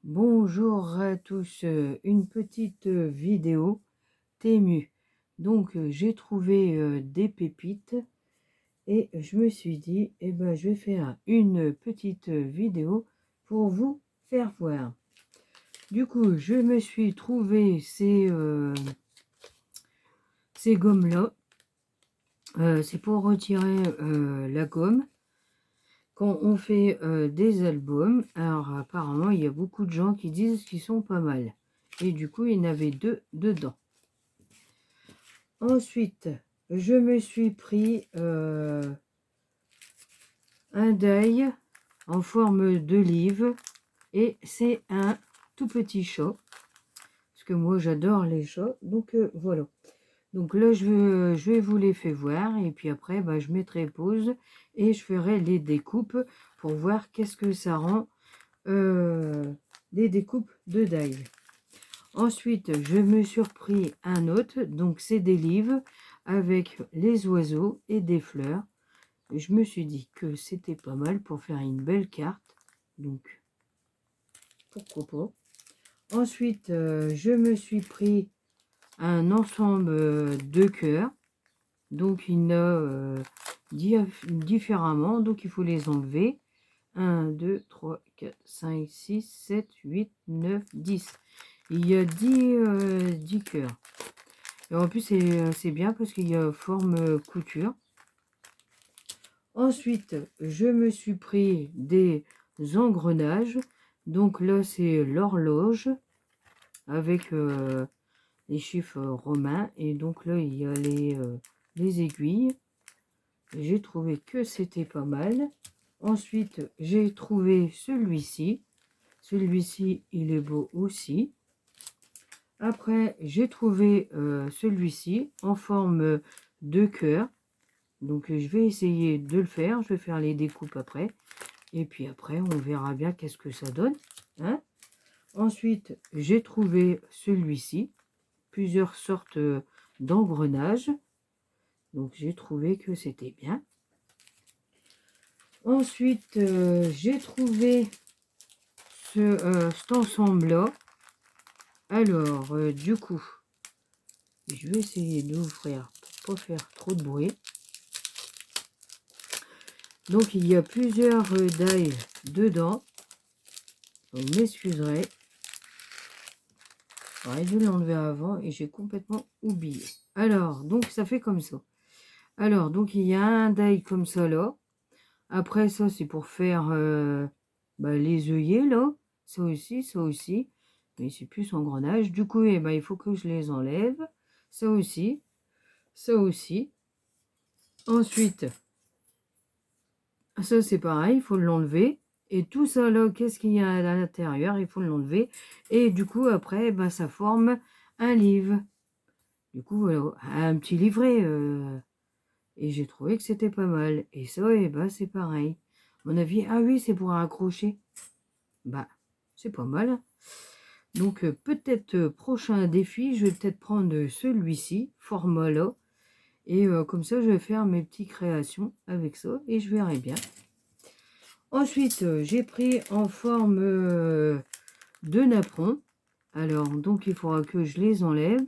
Bonjour à tous, une petite vidéo Temu. Donc j'ai trouvé des pépites et je me suis dit, je vais faire une petite vidéo pour vous faire voir. Du coup, je me suis trouvé ces gommes-là. C'est pour retirer la gomme. Quand on fait des albums, alors apparemment il y a beaucoup de gens qui disent qu'ils sont pas mal. Et du coup il y en avait deux dedans. Ensuite, je me suis pris un die en forme d'olive. Et c'est un tout petit chat. Parce que moi j'adore les chats. Donc voilà. Donc là je vais vous les faire voir. Et puis après je mettrai pause. Et je ferai les découpes pour voir qu'est-ce que ça rend. Des découpes de die. Ensuite, je me suis pris un autre, donc c'est des livres avec les oiseaux et des fleurs. Je me suis dit que c'était pas mal pour faire une belle carte, donc pourquoi pas. Ensuite, je me suis pris un ensemble de cœurs, donc il y en a différemment, donc il faut les enlever. 1, 2, 3, 4, 5, 6, 7, 8, 9, 10. Il y a 10 cœurs. Et en plus, c'est bien parce qu'il y a forme couture. Ensuite, je me suis pris des engrenages. Donc là, c'est l'horloge avec les chiffres romains. Et donc là, il y a les aiguilles. J'ai trouvé que c'était pas mal. Ensuite, j'ai trouvé celui-ci. Celui-ci, il est beau aussi. Après, j'ai trouvé celui-ci en forme de cœur. Donc, je vais essayer de le faire. Je vais faire les découpes après. Et puis après, on verra bien qu'est-ce que ça donne. Hein. Ensuite, j'ai trouvé celui-ci. Plusieurs sortes d'engrenages. Donc, j'ai trouvé que c'était bien. Ensuite, j'ai trouvé cet ensemble-là. Alors, du coup, je vais essayer d'ouvrir pour pas faire trop de bruit. Donc, il y a plusieurs die dedans. Vous m'excuserez. J'aurais dû l'enlever avant et j'ai complètement oublié. Alors, donc, ça fait comme ça. Alors, donc, il y a un die comme ça, là. Après, ça, c'est pour faire les œillets, là. Ça aussi, ça aussi. Mais c'est plus engrenage. Du coup, il faut que je les enlève. Ça aussi. Ça aussi. Ensuite, ça, c'est pareil. Il faut l'enlever. Et tout ça, là, qu'est-ce qu'il y a à l'intérieur? Il faut l'enlever. Et du coup, après, ça forme un livre. Du coup, voilà, un petit livret. Et j'ai trouvé que c'était pas mal. Et ça, c'est pareil. À mon avis, ah oui, c'est pour accrocher. C'est pas mal. Donc, peut-être prochain défi, je vais peut-être prendre celui-ci, format là. Et comme ça, je vais faire mes petites créations avec ça. Et je verrai bien. Ensuite, j'ai pris en forme de napperon. Alors, donc, il faudra que je les enlève.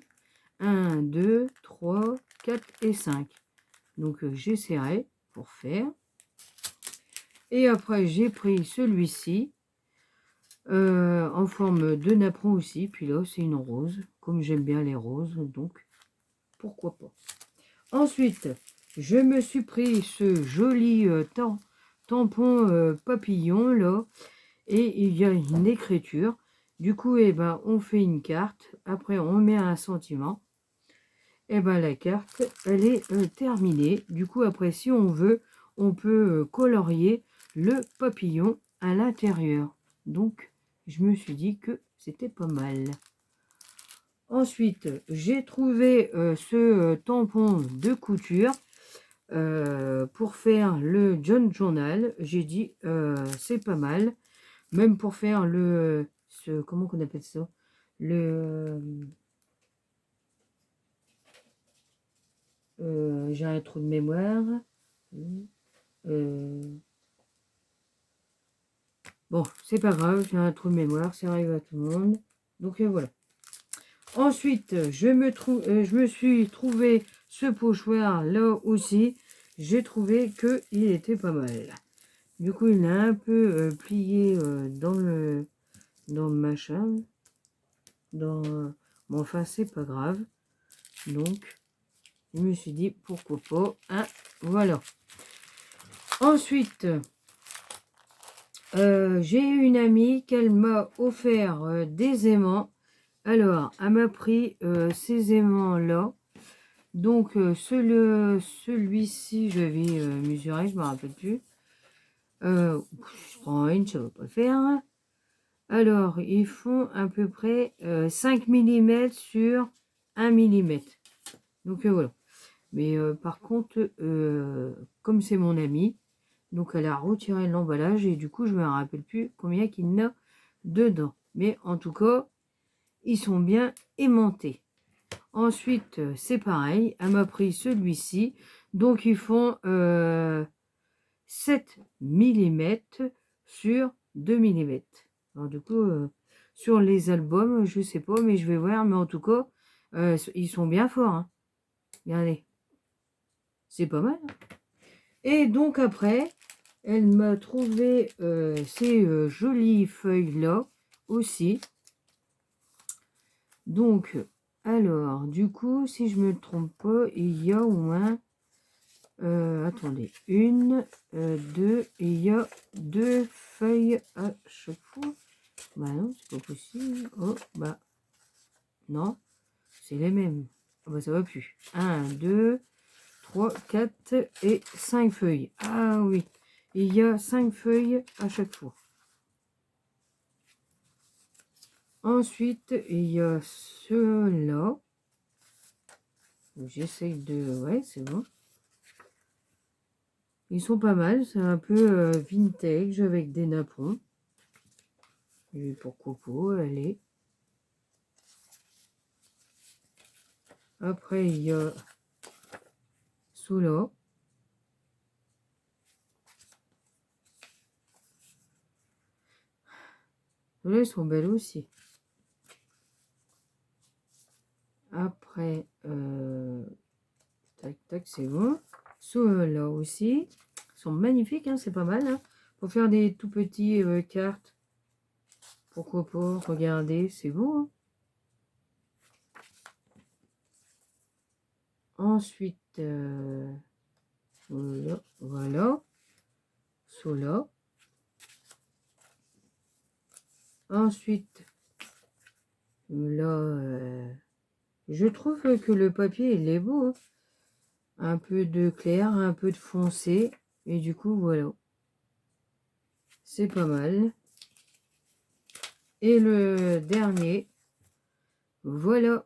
1, 2, 3, 4 et 5. Donc, j'essaierai pour faire. Et après, j'ai pris celui-ci. En forme de napperon aussi. Puis là, c'est une rose. Comme j'aime bien les roses. Donc, pourquoi pas. Ensuite, je me suis pris ce joli tampon papillon là. Et il y a une écriture. Du coup, on fait une carte. Après, on met un sentiment. La carte, elle est terminée. Du coup, après, si on veut, on peut colorier le papillon à l'intérieur. Donc, je me suis dit que c'était pas mal. Ensuite, j'ai trouvé ce tampon de couture pour faire le John Journal. J'ai dit, c'est pas mal. Même pour faire comment qu'on appelle ça? J'ai un trou de mémoire. Bon, Bon, c'est pas grave, j'ai un trou de mémoire, ça arrive à tout le monde. Donc voilà. Ensuite, je me suis trouvé ce pochoir là aussi. J'ai trouvé qu'il était pas mal. Du coup, il a un peu plié dans le machin. Bon, enfin, c'est pas grave. Donc, je me suis dit, pourquoi pas. Hein, voilà. Ensuite, j'ai une amie qu'elle m'a offert des aimants. Alors, elle m'a pris ces aimants-là. Donc, celui-ci, je vais mesurer, je ne me rappelle plus. Je prends une, ça ne va pas le faire. Hein. Alors, ils font à peu près 5 mm sur 1 mm. Donc, voilà. Mais par contre, comme c'est mon ami, donc elle a retiré l'emballage et du coup, je ne me rappelle plus combien qu'il y en a dedans. Mais en tout cas, ils sont bien aimantés. Ensuite, c'est pareil, elle m'a pris celui-ci. Donc, ils font 7 mm sur 2 mm. Alors, du coup, sur les albums, je sais pas, mais je vais voir. Mais en tout cas, ils sont bien forts. Hein. Regardez. C'est pas mal. Hein. Et donc, après, elle m'a trouvé ces jolies feuilles-là aussi. Donc, alors, du coup, si je me trompe pas, il y a au moins... attendez, une, deux, et il y a 2 feuilles à chaque fois. Bah non, c'est pas possible. Oh, bah, non, c'est les mêmes. Ah bah ça va plus. 1, 2, 3, 4 et 5 feuilles. Ah oui, il y a 5 feuilles à chaque fois. Ensuite, il y a ceux-là. J'essaye de... Ouais, c'est bon. Ils sont pas mal. C'est un peu vintage avec des napperons. Et pour Coco, allez. Après, il y a ceux-là. Ceux-là, ils sont belles aussi. Après, tac, tac, c'est bon. Ceux-là aussi. Ils sont magnifiques, hein, c'est pas mal. Hein. Pour faire des tout petits cartes. Pourquoi pas, regardez, c'est beau. Hein. Ensuite, voilà, voilà. Ceux-là. Ensuite, là, je trouve que le papier, il est beau. Hein. Un peu de clair, un peu de foncé. Et du coup, voilà. C'est pas mal. Et le dernier, voilà.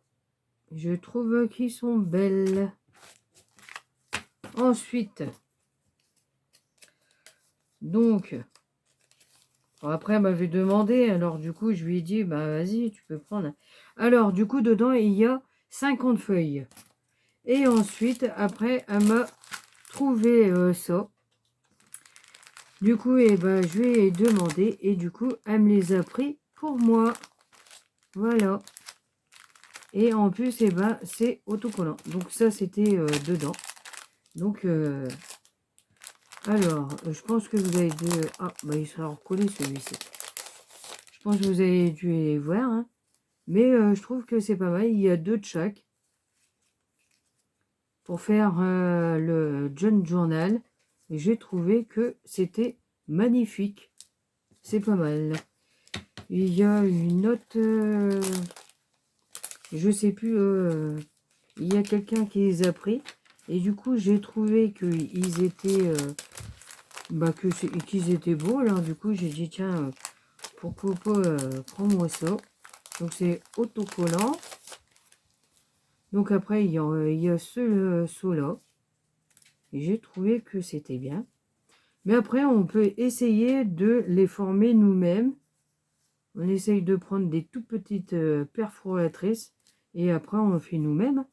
Je trouve qu'ils sont belles. Ensuite, donc, après, elle m'avait demandé. Alors, du coup, je lui ai dit, bah, vas-y, tu peux prendre. Alors, du coup, dedans, il y a 50 feuilles. Et ensuite, après, elle m'a trouvé ça. Du coup, eh ben, je lui ai demandé. Et du coup, elle me les a pris pour moi. Voilà. Et en plus, eh ben, c'est autocollant. Donc, ça, c'était dedans. Donc, alors, je pense que vous avez dû... Ah, bah, il sera recollé celui-ci. Je pense que vous avez dû les voir. Hein. Mais je trouve que c'est pas mal. Il y a 2 de chaque. Pour faire le John Journal. Et j'ai trouvé que c'était magnifique. C'est pas mal. Il y a une autre... je sais plus... il y a quelqu'un qui les a pris. Et du coup, j'ai trouvé qu'ils étaient... bah, qu'ils étaient beaux. Alors du coup, j'ai dit, tiens, pourquoi pas prends-moi ça. Donc c'est autocollant. Donc après, il y a ceux-là. Et j'ai trouvé que c'était bien. Mais après, on peut essayer de les former nous-mêmes. On essaye de prendre des tout petites perforatrices. Et après, on le fait nous-mêmes.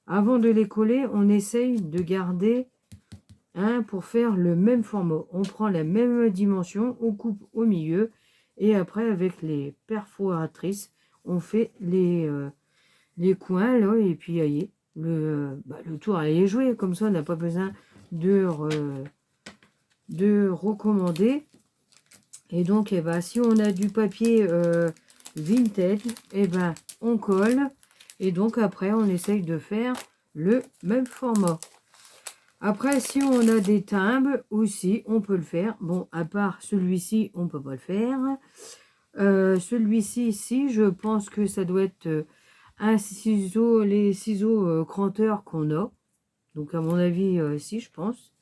Avant de les coller, on essaye de garder hein, pour faire le même format. On prend la même dimension, on coupe au milieu et après avec les perforatrices, on fait les coins là et puis allez, le tour est joué. Comme ça, on n'a pas besoin de recommander. Et donc, eh ben, si on a du papier vintage, eh ben, on colle. Et donc, après, on essaye de faire le même format. Après, si on a des timbres aussi, on peut le faire. Bon, à part celui-ci, on ne peut pas le faire. Celui-ci, si, je pense que ça doit être un ciseau, les ciseaux cranteurs qu'on a. Donc, à mon avis, si, je pense.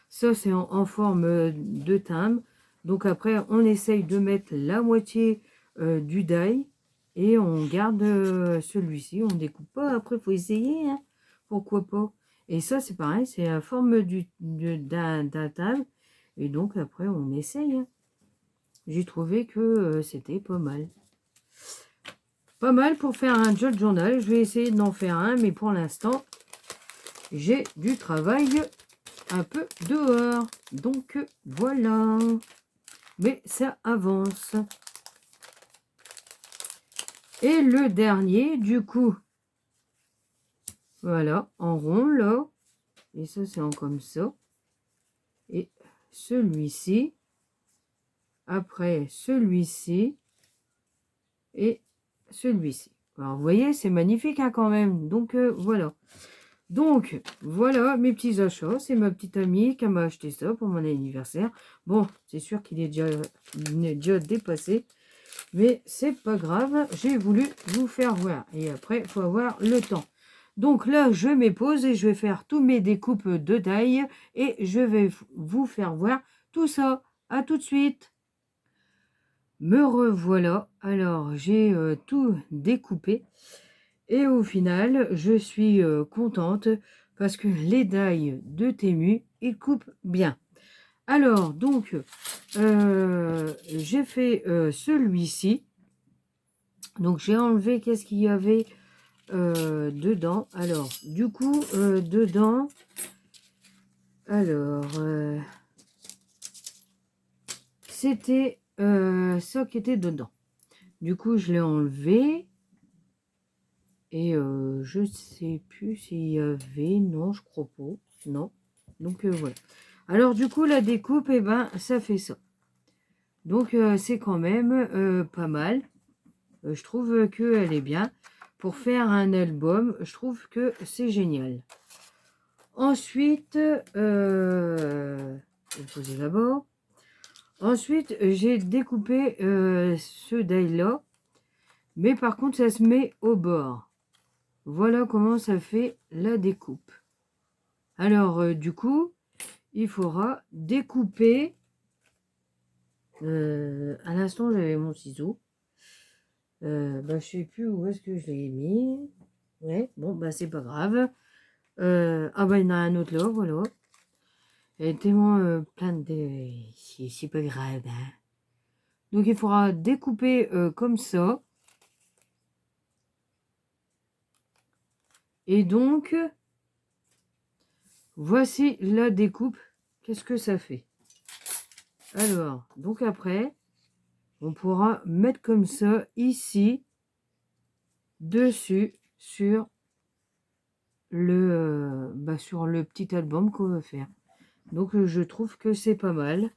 Ça, c'est en forme de timbre. Donc, après, on essaye de mettre la moitié du die et on garde celui-ci. On ne découpe pas. Après, il faut essayer. Hein. Pourquoi pas? Et ça, c'est pareil. C'est la forme d'un timbre. Et donc, après, on essaye. Hein. J'ai trouvé que c'était pas mal. Pas mal pour faire un jot journal. Je vais essayer d'en faire un. Mais pour l'instant, j'ai du travail un peu dehors. Donc, voilà. Mais ça avance. Et le dernier, du coup, voilà, en rond, là. Et ça, c'est en comme ça. Et celui-ci. Après, celui-ci. Et celui-ci. Alors, vous voyez, c'est magnifique hein, quand même. Donc, voilà. Donc, voilà mes petits achats. C'est ma petite amie qui m'a acheté ça pour mon anniversaire. Bon, c'est sûr qu'il est déjà dépassé. Mais c'est pas grave. J'ai voulu vous faire voir. Et après, il faut avoir le temps. Donc là, je mets pause et je vais faire tous mes découpes de taille. Et je vais vous faire voir tout ça. À tout de suite. Me revoilà. Alors, j'ai tout découpé. Et au final, je suis contente parce que les dailles de Temu, ils coupent bien. Alors, donc, j'ai fait celui-ci. Donc, j'ai enlevé qu'est-ce qu'il y avait dedans. Alors, du coup, dedans, alors, c'était ça qui était dedans. Du coup, je l'ai enlevé. Et je sais plus s'il y avait, non, je crois pas, non. Donc voilà. Alors du coup, la découpe, eh ben, ça fait ça. Donc c'est quand même pas mal. Je trouve qu'elle est bien. Pour faire un album, je trouve que c'est génial. Ensuite, je vais le poser d'abord. Ensuite, j'ai découpé ce die-là. Mais par contre, ça se met au bord. Voilà comment ça fait la découpe. Alors, du coup, il faudra découper. À l'instant, j'avais mon ciseau. Je ne sais plus où est-ce que je l'ai mis. Ouais, bon, bah c'est pas grave. Ah bah il y en a un autre là, voilà. Il y a tellement plein de... C'est pas grave. Hein. Donc, il faudra découper comme ça. Et donc... Voici la découpe. Qu'est-ce que ça fait? Alors, donc après, on pourra mettre comme ça, ici, dessus, sur le petit album qu'on veut faire. Donc, je trouve que c'est pas mal.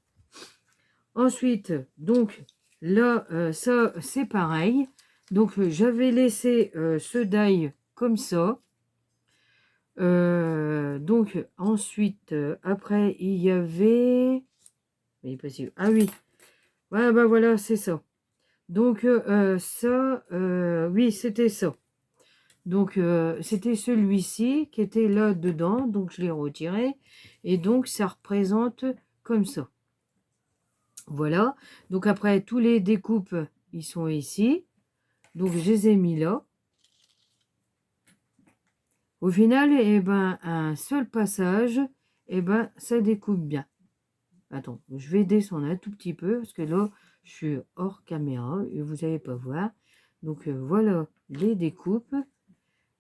Ensuite, donc, là, ça, c'est pareil. Donc, j'avais laissé ce die comme ça. Donc ensuite, après il y avait, il est possible. Ah oui, ouais, bah voilà, c'est ça. Donc ça, oui, c'était ça. Donc c'était celui-ci qui était là dedans, donc je l'ai retiré et donc ça représente comme ça. Voilà. Donc après tous les découpes, ils sont ici. Donc je les ai mis là. Au final, eh ben, un seul passage, eh ben, ça découpe bien. Attends, je vais descendre un tout petit peu, parce que là, je suis hors caméra, et vous n'allez pas voir. Donc, voilà les découpes.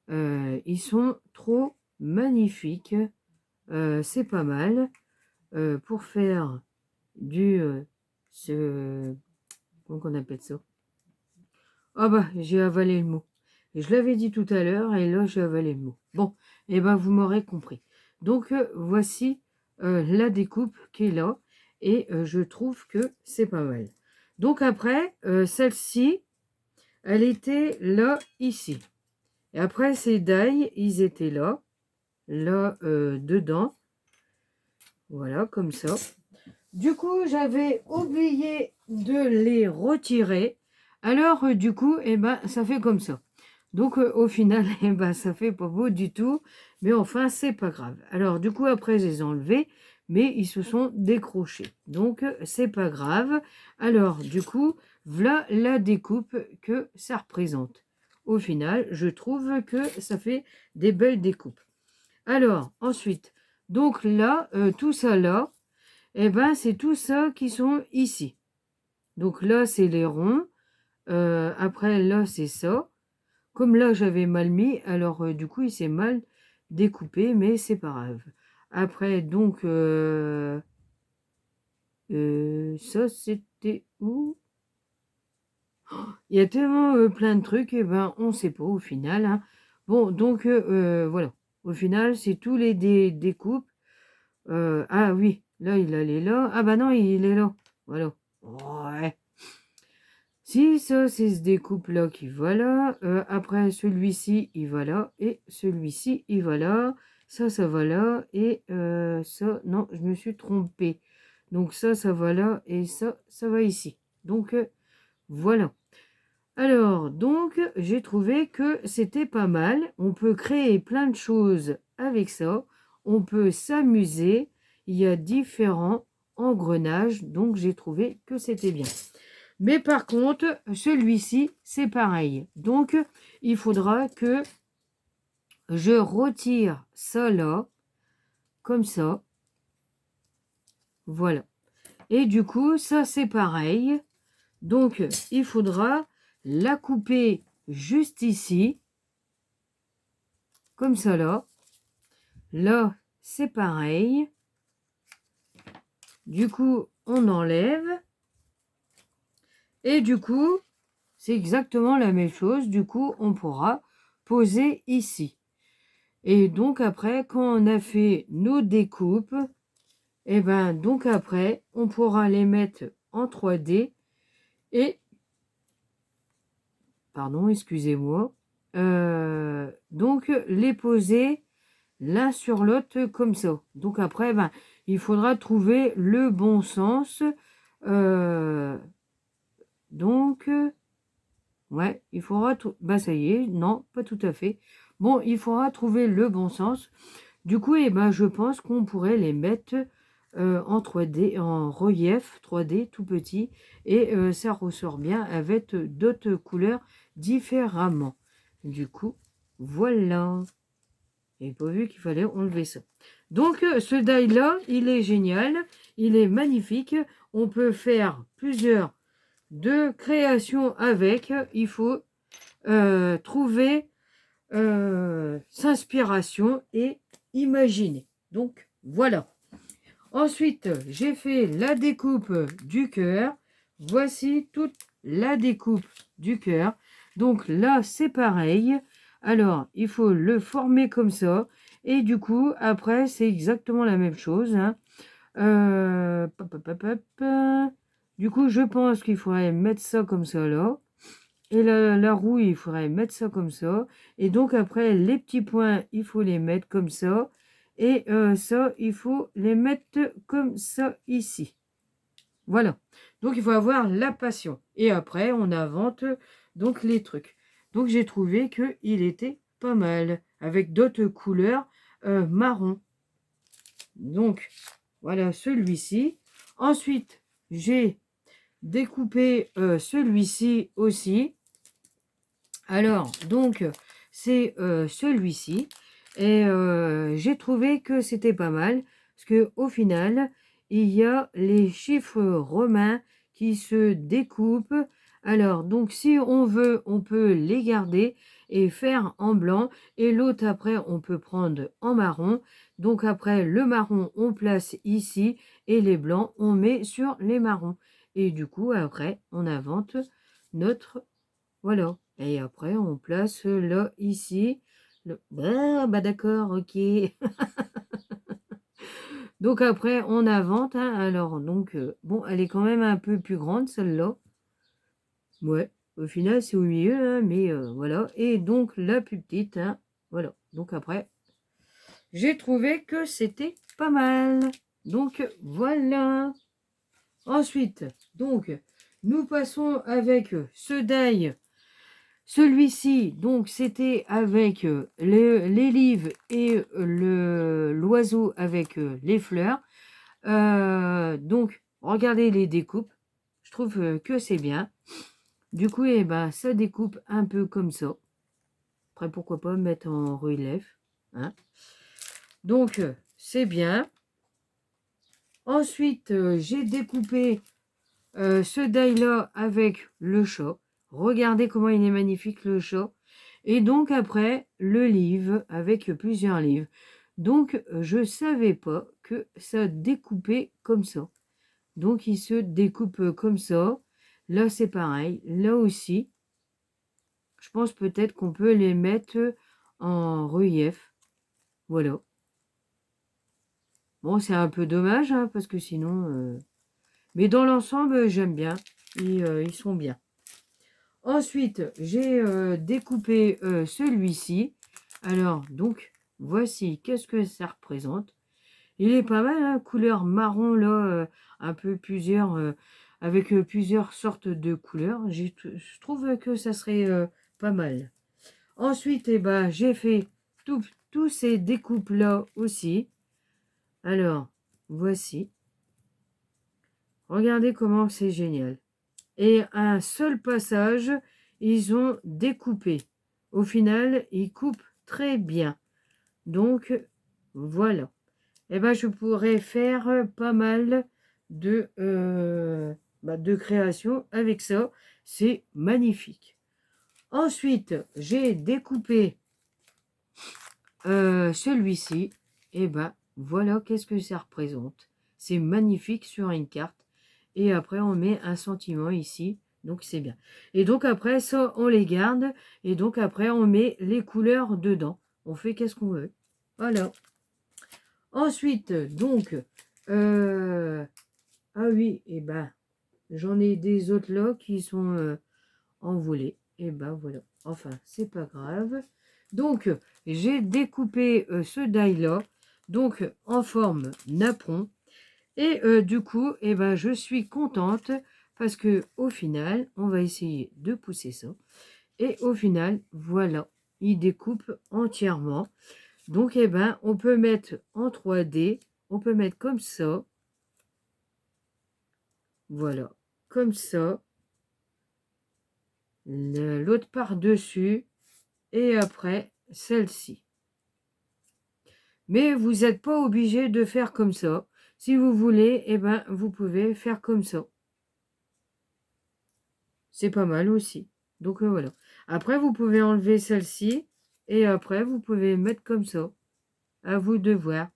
Ils sont trop magnifiques. C'est pas mal. pour faire du... comment on appelle ça? Ah bah, j'ai avalé le mot. Et je l'avais dit tout à l'heure, et là, j'ai avalé le mot. Bon, et ben vous m'aurez compris. Donc, voici la découpe qui est là, et je trouve que c'est pas mal. Donc après, celle-ci, elle était là, ici. Et après, ces die, ils étaient là, dedans. Voilà, comme ça. Du coup, j'avais oublié de les retirer. Alors, du coup, eh ben, ça fait comme ça. Donc, au final, eh ben, ça fait pas beau du tout. Mais enfin, c'est pas grave. Alors, du coup, après, je les ai enlevés. Mais ils se sont décrochés. Donc, c'est pas grave. Alors, du coup, voilà la découpe que ça représente. Au final, je trouve que ça fait des belles découpes. Alors, ensuite, donc là, tout ça là, eh ben, c'est tout ça qui sont ici. Donc là, c'est les ronds. Après, là, c'est ça. Comme là, j'avais mal mis, alors du coup, il s'est mal découpé, mais c'est pas grave. Après, donc, ça, c'était où? Il y a tellement plein de trucs, et ben, on sait pas au final, hein. Bon, donc, voilà. Au final, c'est tous les découpes. Ah oui, là, il allait là. Ah bah non, il est là. Voilà. Ouais. Si ça, c'est ce découpe-là qui va là. Après, celui-ci, il va là. Et celui-ci, il va là. Ça va là. Et ça, non, je me suis trompée. Donc ça va là. Et ça va ici. Donc, voilà. Alors, donc, j'ai trouvé que c'était pas mal. On peut créer plein de choses avec ça. On peut s'amuser. Il y a différents engrenages. Donc, j'ai trouvé que c'était bien. Mais par contre, celui-ci, c'est pareil. Donc, il faudra que je retire ça là, comme ça. Voilà. Et du coup, ça, c'est pareil. Donc, il faudra la couper juste ici, comme ça là. Là, c'est pareil. Du coup, on enlève. Et du coup, c'est exactement la même chose. Du coup, on pourra poser ici. Et donc après, quand on a fait nos découpes, et ben donc après, on pourra les mettre en 3D et, pardon, excusez-moi, donc les poser l'un sur l'autre comme ça. Donc après, ben, il faudra trouver le bon sens. Donc, ouais, il faudra... Ben ça y est, non, pas tout à fait. Bon, il faudra trouver le bon sens. Du coup, eh ben, je pense qu'on pourrait les mettre en 3D, en relief 3D tout petit, et ça ressort bien avec d'autres couleurs différemment. Du coup, voilà. J'ai pas vu qu'il fallait enlever ça. Donc, ce die-là, il est génial, il est magnifique. On peut faire plusieurs de créations avec. Il faut trouver s'inspiration et imaginer. Donc, voilà. Ensuite, j'ai fait la découpe du cœur. Voici toute la découpe du cœur. Donc là, c'est pareil. Alors, il faut le former comme ça. Et du coup, après, c'est exactement la même chose, hein. Pop, pop, pop, pop. Du coup, je pense qu'il faudrait mettre ça comme ça là. Et la roue, il faudrait mettre ça comme ça. Et donc après, les petits points, il faut les mettre comme ça. Et ça, il faut les mettre comme ça ici. Voilà. Donc, il faut avoir la passion. Et après, on invente donc les trucs. Donc, j'ai trouvé qu'il était pas mal. Avec d'autres couleurs marron. Donc, voilà celui-ci. Ensuite, j'ai découpé celui-ci aussi. Alors, donc, c'est celui-ci. Et j'ai trouvé que c'était pas mal. Parce qu'au final, il y a les chiffres romains qui se découpent Alors, donc, si on veut, on peut les garder et faire en blanc. Et l'autre, après, on peut prendre en marron. Donc, après, le marron, on place ici. Et les blancs, on met sur les marrons. Et du coup, après, on invente notre... Voilà. Et après, on place là, ici. Bah d'accord, ok. Donc, après, on invente. Hein. Alors, donc, bon, elle est quand même un peu plus grande, celle-là. Ouais, au final, c'est au milieu, hein, mais voilà. Et donc, la plus petite, hein, voilà. Donc, après, j'ai trouvé que c'était pas mal. Donc, voilà. Ensuite, donc, nous passons avec ce die. Celui-ci, donc, c'était avec les livres et l'oiseau avec les fleurs. Donc, regardez les découpes. Je trouve que c'est bien. Du coup, eh ben, ça découpe un peu comme ça. Après, pourquoi pas mettre en relief. Hein. Donc, c'est bien. Ensuite, j'ai découpé ce die-là avec le chat. Regardez comment il est magnifique, le chat. Et donc, après, le livre avec plusieurs livres. Donc, je ne savais pas que ça découpait comme ça. Donc, il se découpe comme ça. Là, c'est pareil. Là aussi. Je pense peut-être qu'on peut les mettre en relief. Voilà. Bon, c'est un peu dommage, hein, parce que sinon... Mais dans l'ensemble, j'aime bien. Ils sont bien. Ensuite, j'ai découpé celui-ci. Alors, donc, voici. Qu'est-ce que ça représente? Il est pas mal, hein, couleur marron, là. Un peu plusieurs... avec plusieurs sortes de couleurs. Je trouve que ça serait pas mal. Ensuite, eh ben, j'ai fait tous ces découpes-là aussi. Alors, voici. Regardez comment c'est génial. Et un seul passage, ils ont découpé. Au final, ils coupent très bien. Donc, voilà. Eh ben, je pourrais faire pas mal de créations avec ça. C'est magnifique. Ensuite, j'ai découpé celui-ci, et ben voilà qu'est-ce que ça représente. C'est magnifique sur une carte. Et après, on met un sentiment ici. Donc, c'est bien. Et donc, après, ça, on les garde. Et donc, après, on met les couleurs dedans. On fait qu'est-ce qu'on veut. Voilà. Ensuite, donc, ah oui, et ben, j'en ai des autres là qui sont envolés. Et ben, voilà. Enfin, c'est pas grave. Donc, j'ai découpé ce die-là, donc en forme napperon. Et du coup, eh ben, je suis contente parce que au final, on va essayer de pousser ça. Et au final, voilà, il découpe entièrement. Donc, eh ben, on peut mettre en 3D, on peut mettre comme ça. Voilà, comme ça. L'autre par-dessus. Et après, celle-ci. Mais vous n'êtes pas obligé de faire comme ça. Si vous voulez, eh ben, vous pouvez faire comme ça. C'est pas mal aussi. Donc voilà. Après, vous pouvez enlever celle-ci. Et après, vous pouvez mettre comme ça. À vous de voir.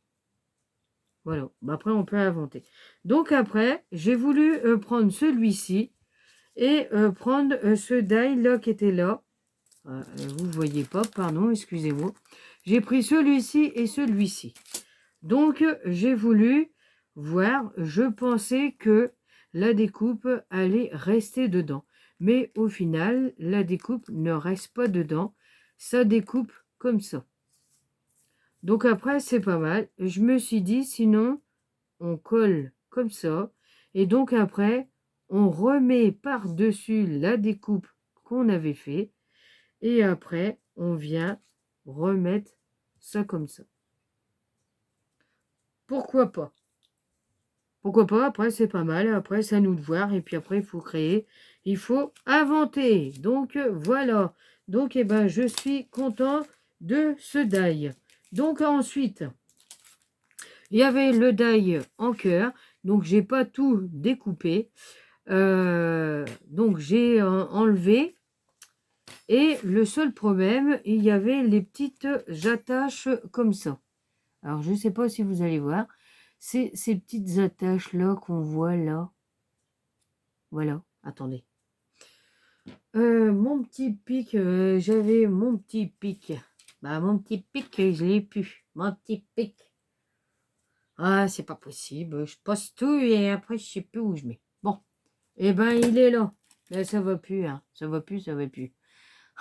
Voilà. Après, on peut inventer. Donc après, j'ai voulu prendre celui-ci. Et prendre ce die-là qui était là. Vous ne voyez pas, pardon, excusez-moi. J'ai pris celui-ci et celui-ci. Donc, j'ai voulu voir, je pensais que la découpe allait rester dedans. Mais au final, la découpe ne reste pas dedans. Ça découpe comme ça. Donc après, c'est pas mal. Je me suis dit, sinon, on colle comme ça. Et donc après, on remet par-dessus la découpe qu'on avait fait. Et après, on vient remettre ça comme ça. Pourquoi pas? Pourquoi pas? Après, c'est pas mal. Après, c'est à nous de voir. Et puis après, il faut créer. Il faut inventer. Donc, voilà. Donc, eh ben, je suis content de ce die. Donc, ensuite, il y avait le die en cœur. Donc, j'ai pas tout découpé. Donc j'ai enlevé. Et le seul problème, il y avait les petites attaches comme ça. Alors, je ne sais pas si vous allez voir. C'est ces petites attaches-là qu'on voit là. Voilà, attendez. Mon petit pic, j'avais mon petit pic. Bah, mon petit pic, je l'ai plus. Mon petit pic. Ah, c'est pas possible. Je pose tout et après, je sais plus où je mets. Bon, eh ben, il est là. Mais ça va plus, hein. Ça va plus, ça va plus.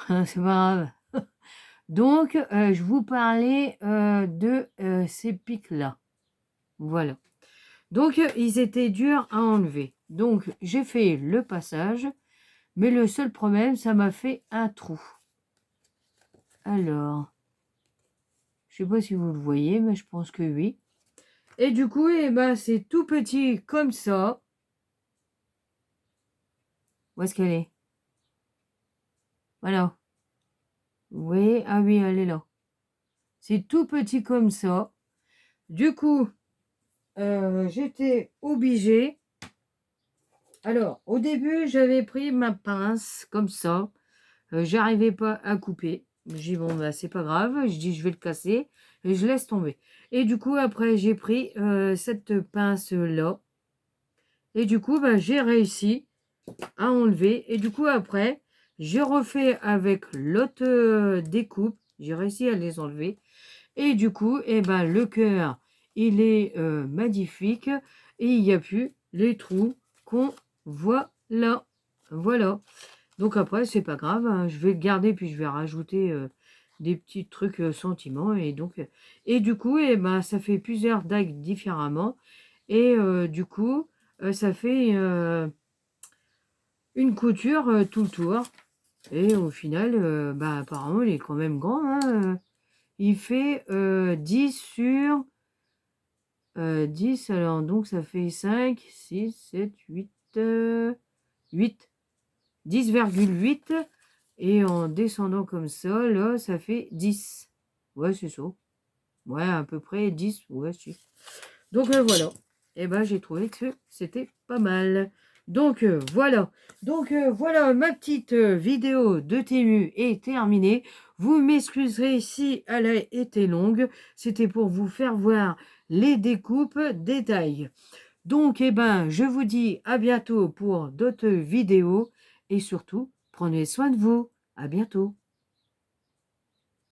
C'est pas grave. Donc, je vous parlais de ces pics-là. Voilà. Donc, ils étaient durs à enlever. Donc, j'ai fait le passage. Mais le seul problème, ça m'a fait un trou. Alors, je ne sais pas si vous le voyez, mais je pense que oui. Et du coup, eh ben, c'est tout petit comme ça. Où est-ce qu'elle est? Voilà. Vous voyez? Ah oui, elle est là. C'est tout petit comme ça. Du coup, j'étais obligée. Alors, au début, j'avais pris ma pince comme ça. J'arrivais pas à couper. Je dis, bon, bah, c'est pas grave. Je dis, je vais le casser. Et je laisse tomber. Et du coup, après, j'ai pris cette pince-là. Et du coup, bah, j'ai réussi à enlever. Et du coup, après, j'ai refait avec l'autre découpe. J'ai réussi à les enlever. Et du coup, eh ben, le cœur, il est magnifique. Et il n'y a plus les trous qu'on voit là. Voilà. Donc après, c'est pas grave. Hein, je vais le garder, puis je vais rajouter des petits trucs sentiments. Et donc, et du coup, eh ben, ça fait plusieurs dagues différemment. Et du coup, ça fait une couture tout le tour. Et au final, bah, apparemment, il est quand même grand. Hein, il fait 10 sur 10. Alors, donc, ça fait 5, 6, 7, 8, 8. 10,8. Et en descendant comme ça, là, ça fait 10. Ouais, c'est ça. Ouais, à peu près 10. Ouais, si. Donc, voilà. Et ben, j'ai trouvé que c'était pas mal. Donc, voilà. Donc, voilà, ma petite vidéo de Temu est terminée. Vous m'excuserez si elle a été longue. C'était pour vous faire voir les découpes détails. Donc, eh ben, je vous dis à bientôt pour d'autres vidéos. Et surtout, prenez soin de vous. À bientôt.